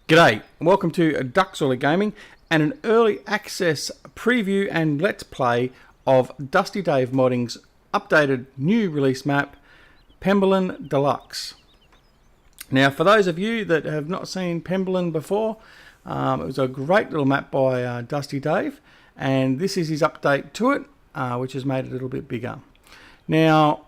G'day, and welcome to Duckzorly Gaming and an early access preview and let's play of Dusty Dave Modding's updated new release map, Penberlan Deluxe. Now, for those of you that have not seen Penberlan before, it was a great little map by Dusty Dave, and this is his update to it, which has made it a little bit bigger. Now,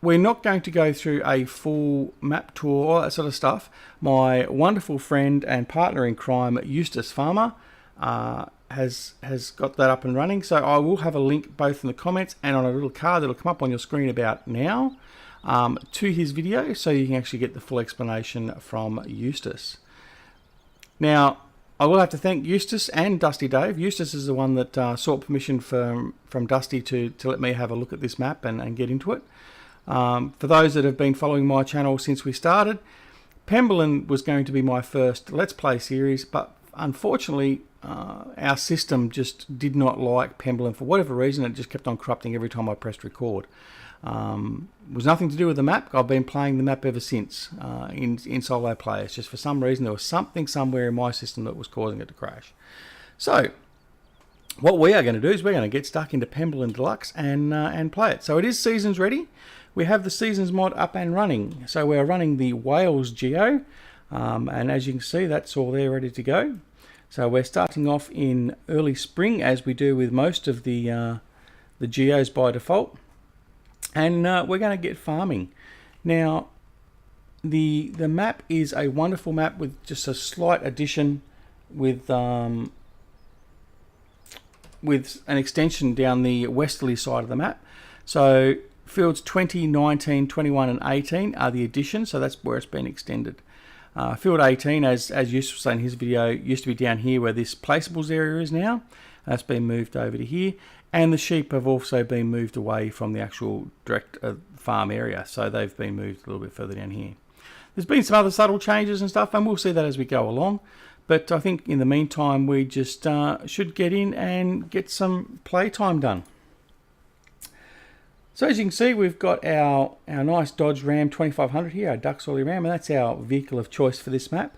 we're not going to go through a full map tour, all that sort of stuff. My wonderful friend and partner in crime, Eustace Pharmer, has got that up and running. So I will have a link both in the comments and on a little card that'll come up on your screen about now to his video, so you can actually get the full explanation from Eustace. Now, I will have to thank Eustace and Dusty Dave. Eustace is the one that sought permission from Dusty to let me have a look at this map and get into it. For those that have been following my channel since we started, Penberlan was going to be my first Let's Play series, but unfortunately our system just did not like Penberlan for whatever reason. It just kept on corrupting every time I pressed record. It was nothing to do with the map. I've been playing the map ever since in solo play. It's just for some reason there was something somewhere in my system that was causing it to crash. So what we are going to do is we're going to get stuck into Penberlan Deluxe and play it. So it is seasons ready. We have the seasons mod up and running. So we're running the Wales geo, and as you can see, that's all there ready to go. So we're starting off in early spring, as we do with most of the geos by default, and we're going to get farming. Now, the map is a wonderful map with just a slight addition with an extension down the westerly side of the map. So fields 20, 19, 21 and 18 are the additions, so that's where it's been extended. Field 18, as Eustace was saying in his video, used to be down here where this placeables area is now. That's been moved over to here, and the sheep have also been moved away from the actual direct farm area, so they've been moved a little bit further down here. There's been some other subtle changes and stuff, and we'll see that as we go along, but I think in the meantime we just should get in and get some playtime done. So as you can see, we've got our nice Dodge Ram 2500 here, our Duckzorly Ram, and that's our vehicle of choice for this map.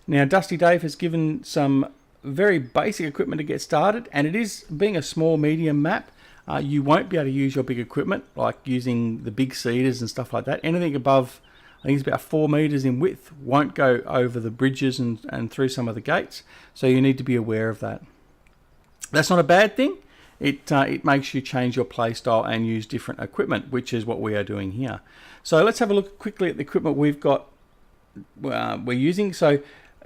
Now, Dusty Dave has given some very basic equipment to get started, and it is, being a small medium map, you won't be able to use your big equipment, like using the big seeders and stuff like that. Anything above, I think it's about 4 meters in width, won't go over the bridges and through some of the gates, so you need to be aware of that. That's not a bad thing. It makes you change your play style and use different equipment, which is what we are doing here. So let's have a look quickly at the equipment we've got, we're using. So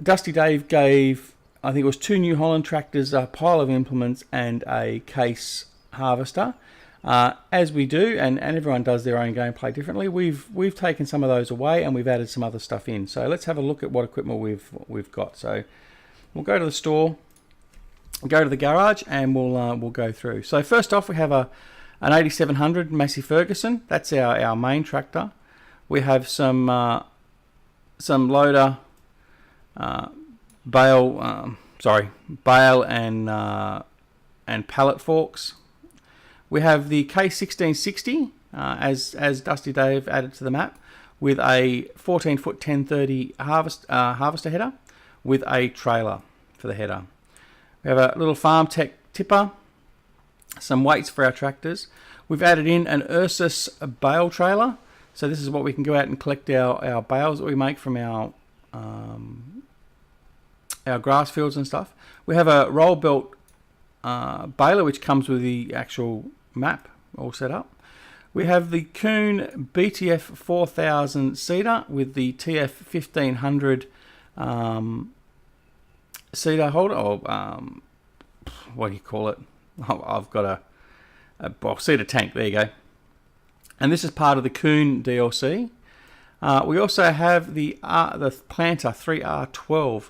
Dusty Dave gave, I think it was 2 New Holland tractors, a pile of implements and a case harvester. As we do, and everyone does their own gameplay differently, we've taken some of those away and we've added some other stuff in. So let's have a look at what equipment we've got. So we'll go to the store, go to the garage, and we'll go through. So first off, we have an 8700 Massey Ferguson. That's our main tractor. We have some loader, bale and pallet forks. We have the K1660 as Dusty Dave added to the map, with a 14-foot 1030 harvester header with a trailer for the header. We have a little Farm Tech tipper, some weights for our tractors. We've added in an Eustace bale trailer. So this is what we can go out and collect our bales that we make from our grass fields and stuff. We have a roll belt baler, which comes with the actual map all set up. We have the Kuhn BTF 4000 seeder with the TF 1500 seeder holder, or what do you call it? I've got a seeder tank, there you go. And this is part of the Kuhn DLC. We also have the planter 3R12,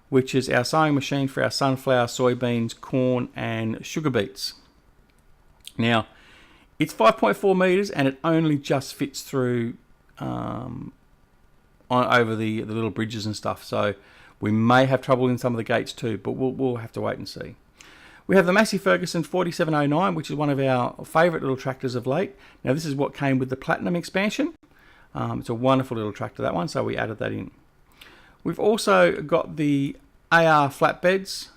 which is our sowing machine for our sunflower, soybeans, corn and sugar beets. Now, it's 5.4 meters and it only just fits through over the little bridges and stuff, so we may have trouble in some of the gates too, but we'll have to wait and see. We have the Massey Ferguson 4709, which is one of our favourite little tractors of late. Now, this is what came with the Platinum expansion. It's a wonderful little tractor, that one, so we added that in. We've also got the AR flatbeds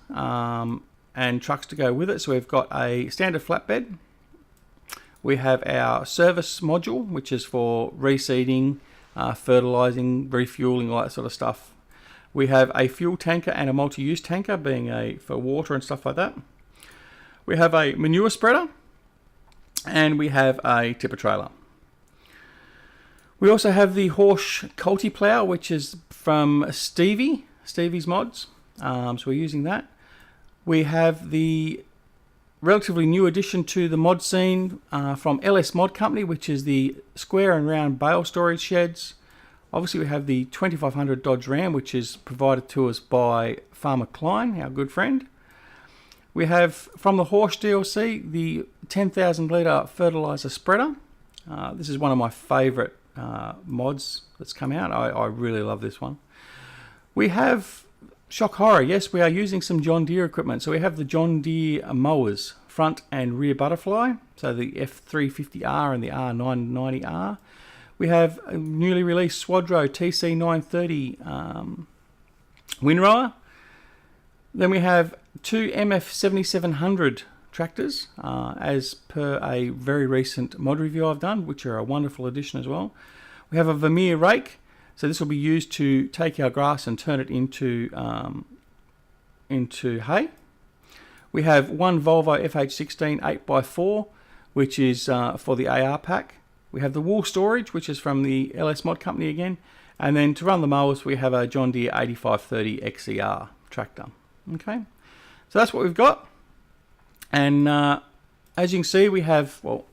and trucks to go with it. So we've got a standard flatbed. We have our service module, which is for reseeding, fertilizing, refueling, all that sort of stuff. We have a fuel tanker and a multi-use tanker, being for water and stuff like that. We have a manure spreader, and we have a tipper trailer. We also have the Horsch Culti plow, which is from Stevie's Mods. So we're using that. We have the relatively new addition to the mod scene from LS Mod Company, which is the square and round bale storage sheds. Obviously we have the 2500 Dodge Ram, which is provided to us by Farmer Klein, our good friend. We have from the Horsch DLC the 10,000 litre fertiliser spreader. This is one of my favourite mods that's come out. I really love this one. We have, shock horror, yes, we are using some John Deere equipment. So we have the John Deere mowers, front and rear butterfly, so the F350R and the R990R. We have a newly released Swadro TC930 windrower. Then we have two MF7700 tractors, as per a very recent mod review I've done, which are a wonderful addition as well. We have a Vermeer rake. So this will be used to take our grass and turn it into hay. We have one Volvo FH16 8x4, which is for the AR pack. We have the wool storage, which is from the LS Mod Company again. And then to run the mowers, we have a John Deere 8530 XER tractor. Okay, so that's what we've got. And as you can see, we have, well,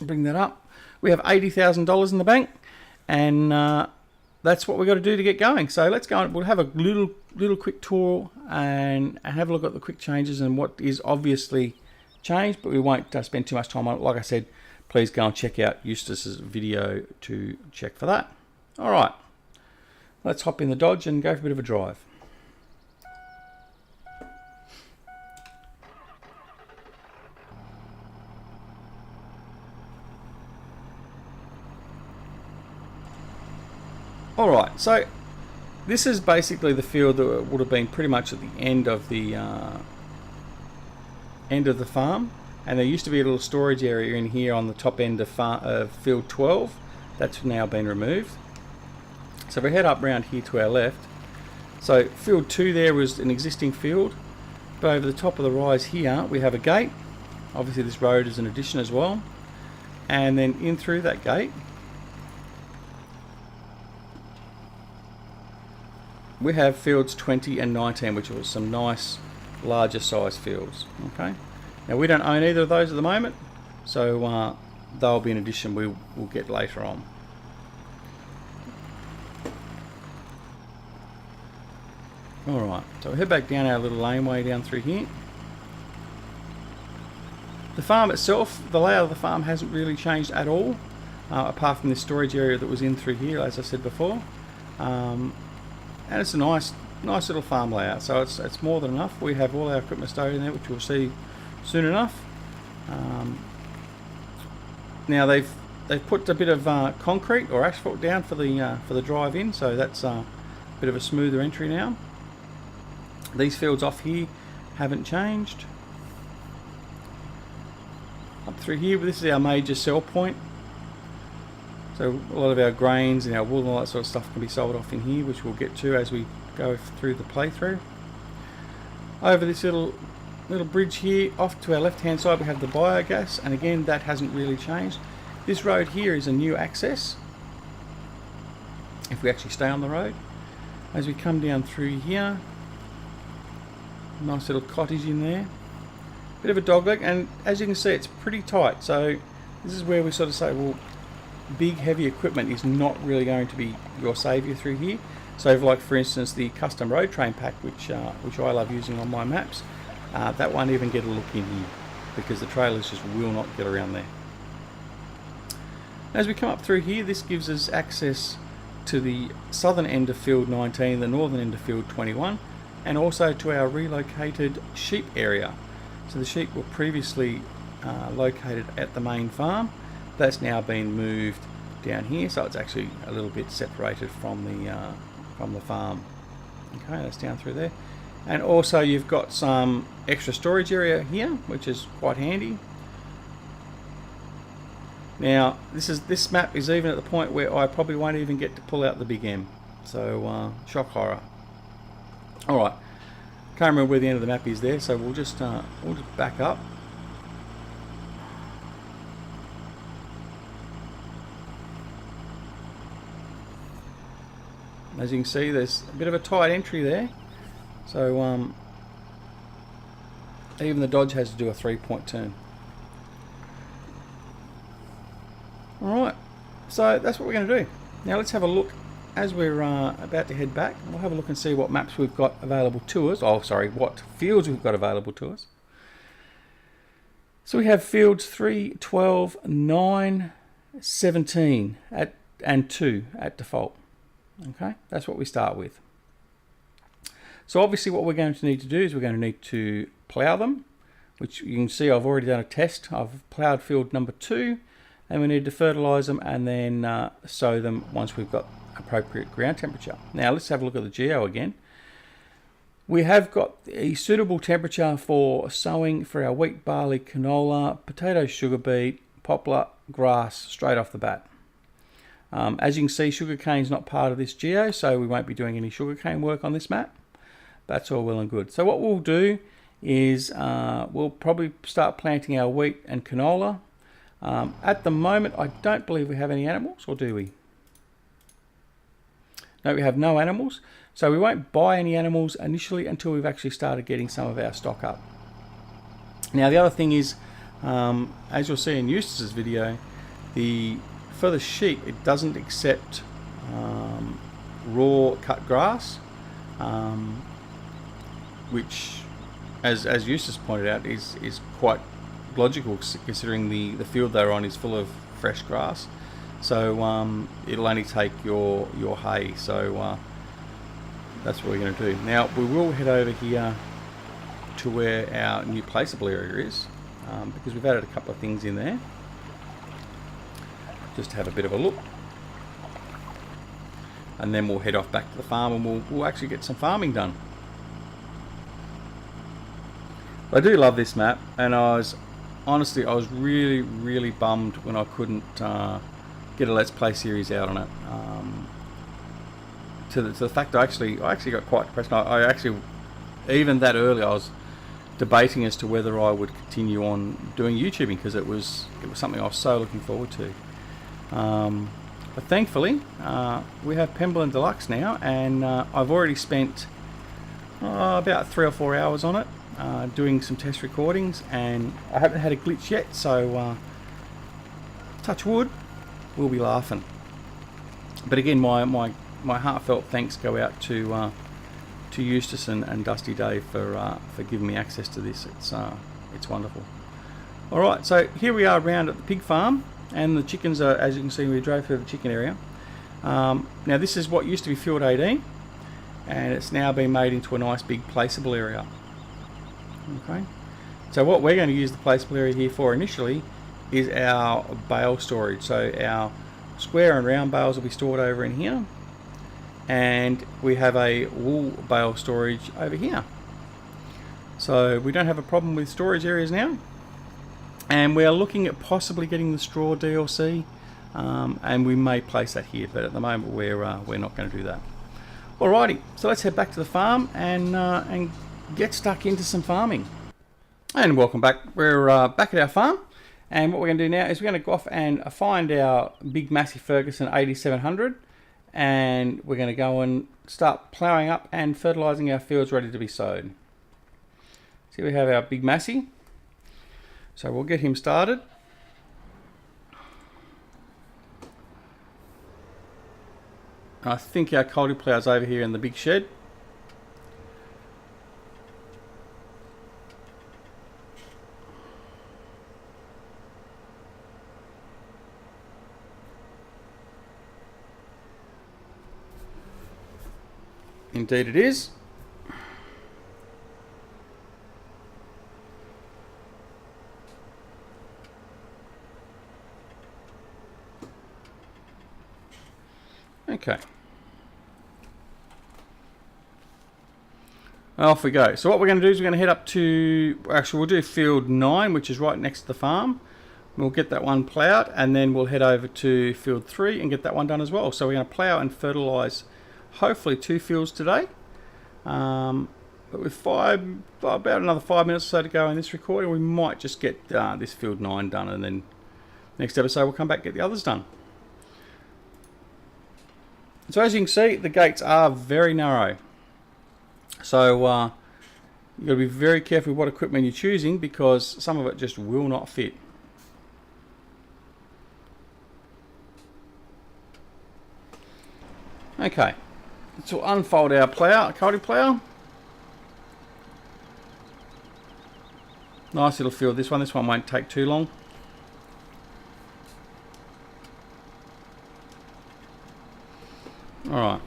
bring that up. We have $80,000 in the bank, and that's what we've got to do to get going. So let's go on. We'll have a little quick tour and have a look at the quick changes and what is obviously changed, but we won't spend too much time on it. Like I said, please go and check out Eustace's video to check for that. All right, let's hop in the Dodge and go for a bit of a drive. Alright, so this is basically the field that would have been pretty much at the end of the farm, and there used to be a little storage area in here on the top end of field 12. That's now been removed. So if we head up around here to our left, so field 2 there was an existing field, but over the top of the rise here we have a gate. Obviously this road is an addition as well, and then in through that gate we have fields 20 and 19, which are some nice larger size fields. Okay, now we don't own either of those at the moment, so they'll be an addition we'll get later on. Alright, so we'll head back down our little laneway down through here. The farm itself, the layout of the farm hasn't really changed at all, apart from this storage area that was in through here, as I said before. And it's a nice little farm layout, so it's more than enough. We have all our equipment stowed in there, which we'll see soon enough. Now they've put a bit of concrete or asphalt down for the drive in, so that's a bit of a smoother entry now. These fields off here haven't changed. Up through here, this is our major sell point. So a lot of our grains and our wool and all that sort of stuff can be sold off in here, which we'll get to as we go through the playthrough. Over this little bridge here, off to our left hand side we have the biogas, and again that hasn't really changed. This road here is a new access, if we actually stay on the road. As we come down through here, nice little cottage in there, bit of a dogleg, and as you can see it's pretty tight. So this is where we sort of say, well, big heavy equipment is not really going to be your saviour through here. So like for instance the custom road train pack, which I love using on my maps, that won't even get a look in here because the trailers just will not get around there. As we come up through here, this gives us access to the southern end of field 19, the northern end of field 21, and also to our relocated sheep area. So the sheep were previously located at the main farm. That's now been moved down here, so it's actually a little bit separated from the farm Okay, that's down through there. And also you've got some extra storage area here, which is quite handy. Now this map is even at the point where I probably won't even get to pull out the big M. So shock horror. Alright, can't remember where the end of the map is there, so we'll just back up. As you can see, there's a bit of a tight entry there, so even the Dodge has to do a 3-point turn. Alright, so that's what we're going to do. Now let's have a look as we're about to head back. We'll have a look and see what maps we've got available to us. Oh, sorry, what fields we've got available to us. So we have fields 3, 12, 9, 17 and 2 at default. Okay, that's what we start with. So obviously what we're going to need to do is we're going to need to plough them, which you can see I've already done a test. I've ploughed field number 2, and we need to fertilise them and then sow them once we've got appropriate ground temperature. Now let's have a look at the geo again. We have got a suitable temperature for sowing for our wheat, barley, canola, potato, sugar beet, poplar, grass straight off the bat. As you can see, sugarcane is not part of this geo, so we won't be doing any sugarcane work on this map. That's all well and good. So what we'll do is we'll probably start planting our wheat and canola. At the moment, I don't believe we have any animals, or do we? No, we have no animals. So we won't buy any animals initially until we've actually started getting some of our stock up. Now the other thing is, as you'll see in Eustace's video, for the sheep, it doesn't accept raw cut grass, which, as Eustace pointed out, is quite logical considering the field they're on is full of fresh grass. So it'll only take your hay. So that's what we're going to do. Now we will head over here to where our new placeable area is, because we've added a couple of things in there. Just to have a bit of a look, and then we'll head off back to the farm and we'll actually get some farming done. I do love this map, and I was really bummed when I couldn't get a Let's Play series out on it. To the fact I actually got quite depressed. I actually, even that early, I was debating as to whether I would continue on doing YouTubing, because it was something I was so looking forward to. But thankfully we have Penberlan Deluxe now, and I've already spent about 3 or 4 hours on it, doing some test recordings, and I haven't had a glitch yet, so touch wood, we'll be laughing. But again, my heartfelt thanks go out to Eustace and Dusty Dave for giving me access to this. It's wonderful. Alright, so here we are around at the pig farm. And the chickens are, as you can see, we drove through the chicken area. Now this is what used to be field 18, and it's now been made into a nice big placeable area. Okay, so what we're going to use the placeable area here for initially is our bale storage. So our square and round bales will be stored over in here, and we have a wool bale storage over here. So we don't have a problem with storage areas now. And we are looking at possibly getting the straw DLC, and we may place that here, but at the moment we're not going to do that. Alrighty, so let's head back to the farm and get stuck into some farming. And welcome back. We're back at our farm, and what we're going to do now is we're going to go off and find our big Massey Ferguson 8700, and we're going to go and start ploughing up and fertilising our fields ready to be sowed. So we have our big Massey. So we'll get him started. I think our culti plough's over here in the big shed. Indeed it is. Okay. Off we go. So what we're going to do is we're going to head up to, actually we'll do field 9, which is right next to the farm. We'll get that one ploughed, and then we'll head over to field 3 and get that one done as well. So we're going to plough and fertilise hopefully 2 fields today. But with about another 5 minutes or so to go in this recording, we might just get this field 9 done, and then next episode we'll come back and get the others done. So as you can see, the gates are very narrow. So you've got to be very careful with what equipment you're choosing, because some of it just will not fit. Okay, so we'll unfold our plough, culti plough. Nice little field, this one. This one won't take too long. Alright.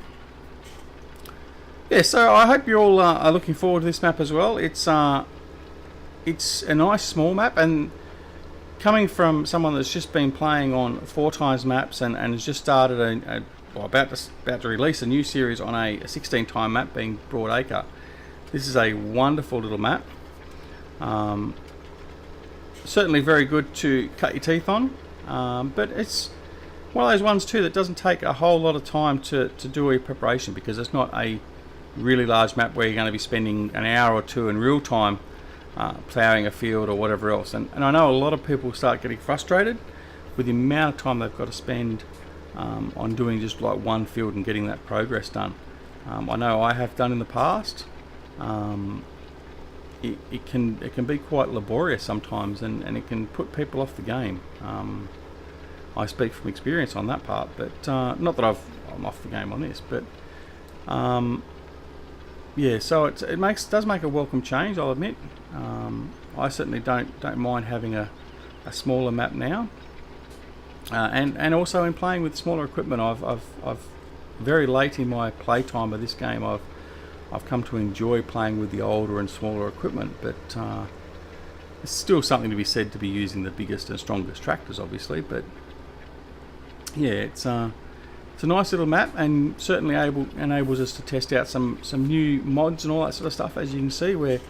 Yeah, so I hope you all are looking forward to this map as well. It's a nice small map, and coming from someone that's just been playing on 4 times maps and has just started about to release a new series on a 16 time map, being Broadacre. This is a wonderful little map. Certainly very good to cut your teeth on, but it's one of those ones too that doesn't take a whole lot of time to do your preparation, because it's not a really large map where you're going to be spending an hour or two in real time ploughing a field or whatever else. And I know a lot of people start getting frustrated with the amount of time they've got to spend on doing just like one field and getting that progress done. I know I have done in the past. It can be quite laborious sometimes, and it can put people off the game. I speak from experience on that part, but not that I'm off the game on this, but yeah. So it does make a welcome change, I'll admit. I certainly don't mind having a smaller map now, and also in playing with smaller equipment, I've very late in my playtime of this game, I've come to enjoy playing with the older and smaller equipment, but it's still something to be said to be using the biggest and strongest tractors, obviously. But yeah, it's a nice little map, and certainly enables us to test out some new mods and all that sort of stuff. As you can see, we're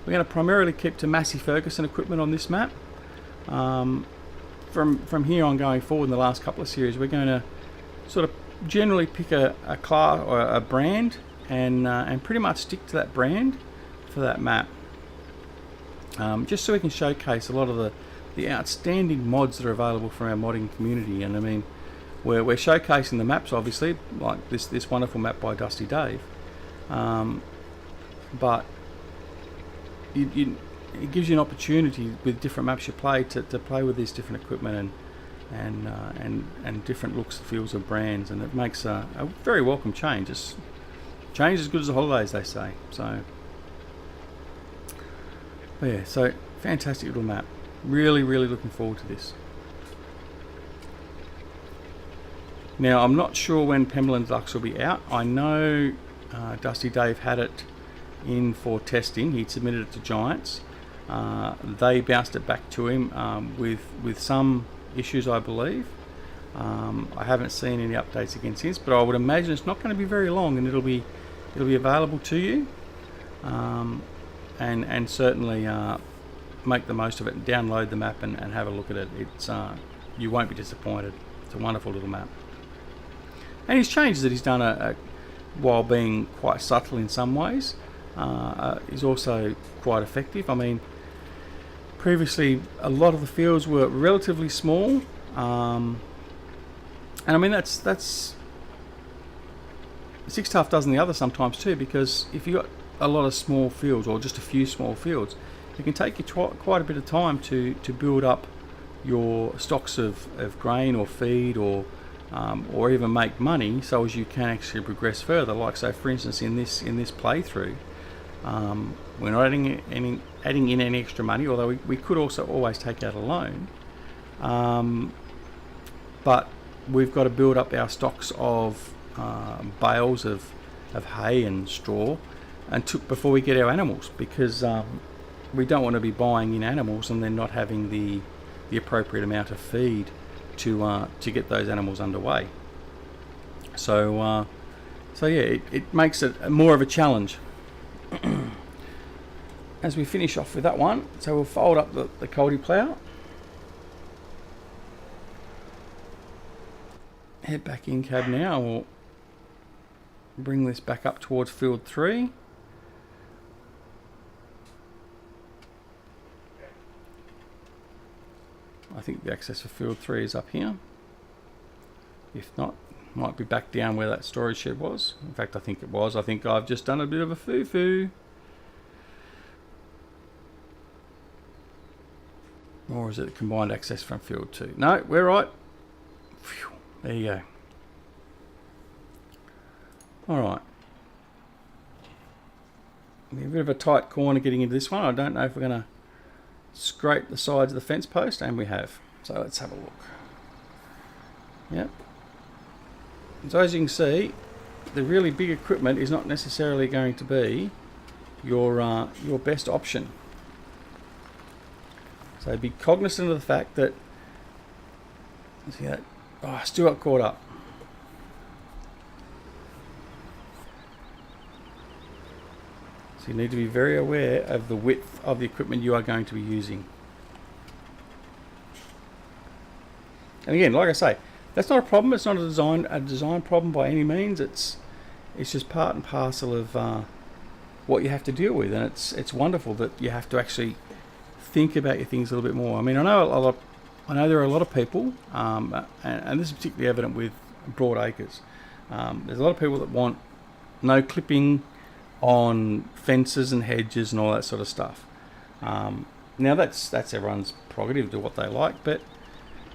going to primarily keep to Massey Ferguson equipment on this map. From here on going forward in the last couple of series, we're going to sort of generally pick a class or a brand, and pretty much stick to that brand for that map, just so we can showcase a lot of the outstanding mods that are available from our modding community. And I mean, we're showcasing the maps, obviously, like this wonderful map by Dusty Dave, but it gives you an opportunity with different maps you play to play with these different equipment and different looks and feels of brands, and it makes a very welcome change. It's change as good as the holidays, they say. So but yeah, so fantastic little map. Really looking forward to this. Now, I'm not sure when Penberlan Deluxe will be out. I know Dusty Dave had it in for testing. He'd submitted it to Giants. They bounced it back to him with some issues, I believe. I haven't seen any updates again since, but I would imagine it's not going to be very long, and it'll be available to you, and certainly make the most of it and download the map and have a look at it. It's you won't be disappointed. It's a wonderful little map, and his changes that he's done while being quite subtle in some ways is also quite effective. I mean, previously a lot of the fields were relatively small, and I mean that's six tough dozen the other sometimes too, because if you've got a lot of small fields or just a few small fields, it can take you quite a bit of time to build up your stocks of grain or feed, or even make money, so as you can actually progress further. Like, so for instance, in this playthrough, we're not adding in any extra money, although we could also always take out a loan, but we've got to build up our stocks of bales of hay and straw before we get our animals, because we don't want to be buying in animals and then not having the appropriate amount of feed to get those animals underway. So yeah, it makes it more of a challenge. as we finish off with that one, so we'll fold up the Coldy plough, head back in cab now. We'll bring this back up towards field 3. I think the access for field 3 is up here. If not, might be back down where that storage shed was. In fact, I think it was. I think I've just done a bit of a foo-foo. Or is it combined access from field 2? No, we're right. Phew, there you go. Alright. A bit of a tight corner getting into this one. I don't know if we're going to scrape the sides of the fence post, and we have. So let's have a look. Yep. So as you can see, the really big equipment is not necessarily going to be your best option. So be cognizant of the fact that, see that, oh, I still got caught up. So you need to be very aware of the width of the equipment you are going to be using. And again, like I say, that's not a problem. It's not a design problem by any means. It's just part and parcel of what you have to deal with, and it's wonderful that you have to actually think about your things a little bit more. I mean, I know there are a lot of people, and this is particularly evident with broad acres. There's a lot of people that want no clipping on fences and hedges and all that sort of stuff. Now that's everyone's prerogative to do what they like, but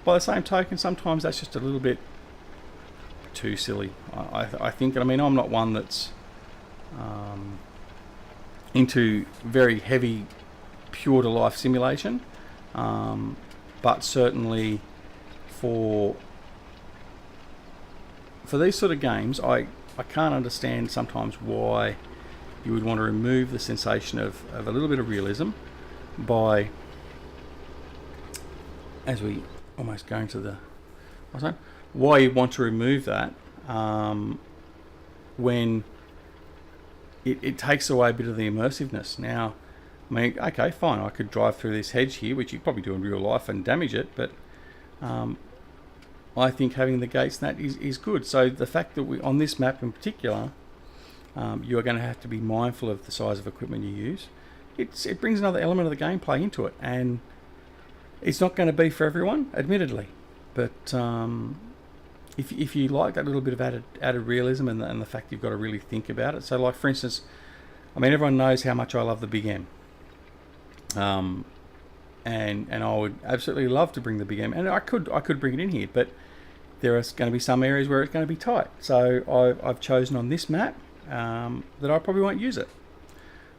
by the same token, sometimes that's just a little bit too silly. I think. I mean, I'm not one that's into very heavy pure to life simulation, but certainly for these sort of games, I can't understand sometimes why you would want to remove the sensation of a little bit of realism by, as we almost going to the, why you want to remove that when it takes away a bit of the immersiveness. Now, I mean, okay, fine, I could drive through this hedge here, which you probably do in real life, and damage it, but I think having the gates and that is good. So the fact that on this map in particular, you are going to have to be mindful of the size of equipment you use. It brings another element of the gameplay into it, and it's not going to be for everyone, admittedly, but if you like that little bit of added realism and the fact you've got to really think about it. So, like for instance, I mean, everyone knows how much I love the Big M, and I would absolutely love to bring the Big M, and I could bring it in here, but there are going to be some areas where it's going to be tight. So I've chosen on this map that I probably won't use it.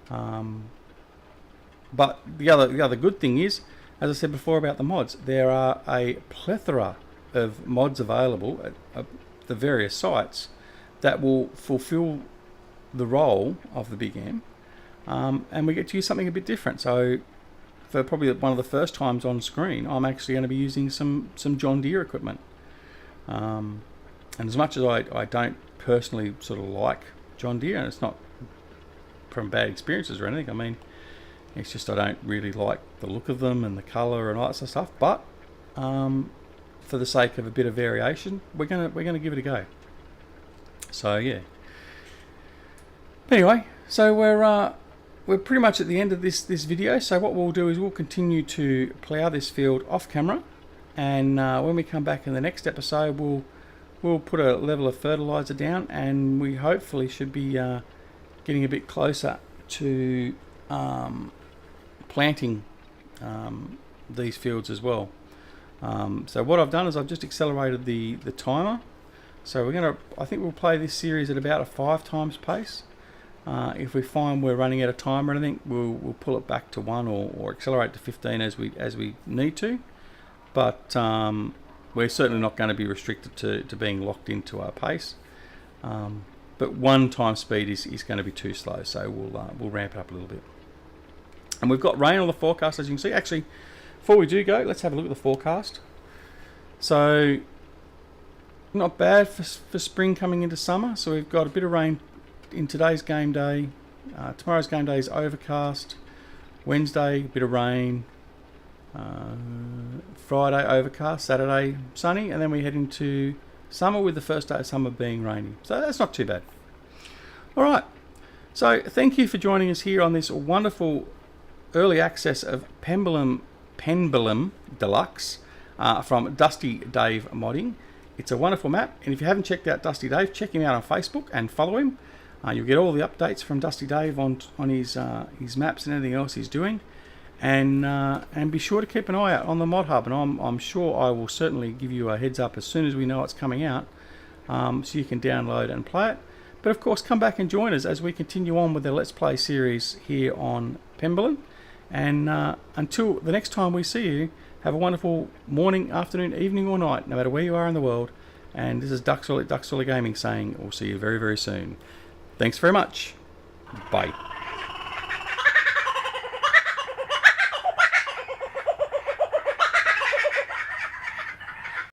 But the other good thing is, as I said before about the mods, there are a plethora of mods available at the various sites that will fulfill the role of the Big M, and we get to use something a bit different. So for probably one of the first times on screen, I'm actually going to be using some John Deere equipment. And as much as I don't personally sort of like John Deere, and it's not from bad experiences or anything, I mean, it's just I don't really like the look of them and the colour and all that sort of stuff. But for the sake of a bit of variation, we're gonna give it a go. So yeah. Anyway, so we're pretty much at the end of this video. So what we'll do is we'll continue to plough this field off camera, and when we come back in the next episode, we'll put a level of fertilizer down, and we hopefully should be getting a bit closer to planting these fields as well. So what I've done is I've just accelerated the timer. So I think we'll play this series at about a 5 times pace. If we find we're running out of time or anything, we'll pull it back to 1 or accelerate to 15 as we need to. But we're certainly not going to be restricted to being locked into our pace. But 1 time speed is going to be too slow, so we'll ramp it up a little bit. And we've got rain on the forecast, as you can see. Actually, before we do go, let's have a look at the forecast. So not bad for spring coming into summer. So we've got a bit of rain in today's game day. Tomorrow's game day is overcast. Wednesday, a bit of rain. Friday, overcast. Saturday, sunny. And then we head into summer, with the first day of summer being rainy. So that's not too bad. All right. So thank you for joining us here on this wonderful early access of Penberlan Deluxe from Dusty Dave Modding. It's a wonderful map, and if you haven't checked out Dusty Dave, check him out on Facebook and follow him. You'll get all the updates from Dusty Dave on his maps and anything else he's doing, and be sure to keep an eye out on the Mod Hub. And I'm sure I will certainly give you a heads up as soon as we know it's coming out, so you can download and play it. But of course, come back and join us as we continue on with the Let's Play series here on Penberlan. And until the next time we see you, have a wonderful morning, afternoon, evening or night, no matter where you are in the world. And this is Duckzorly Gaming saying we'll see you very, very soon. Thanks very much. Bye.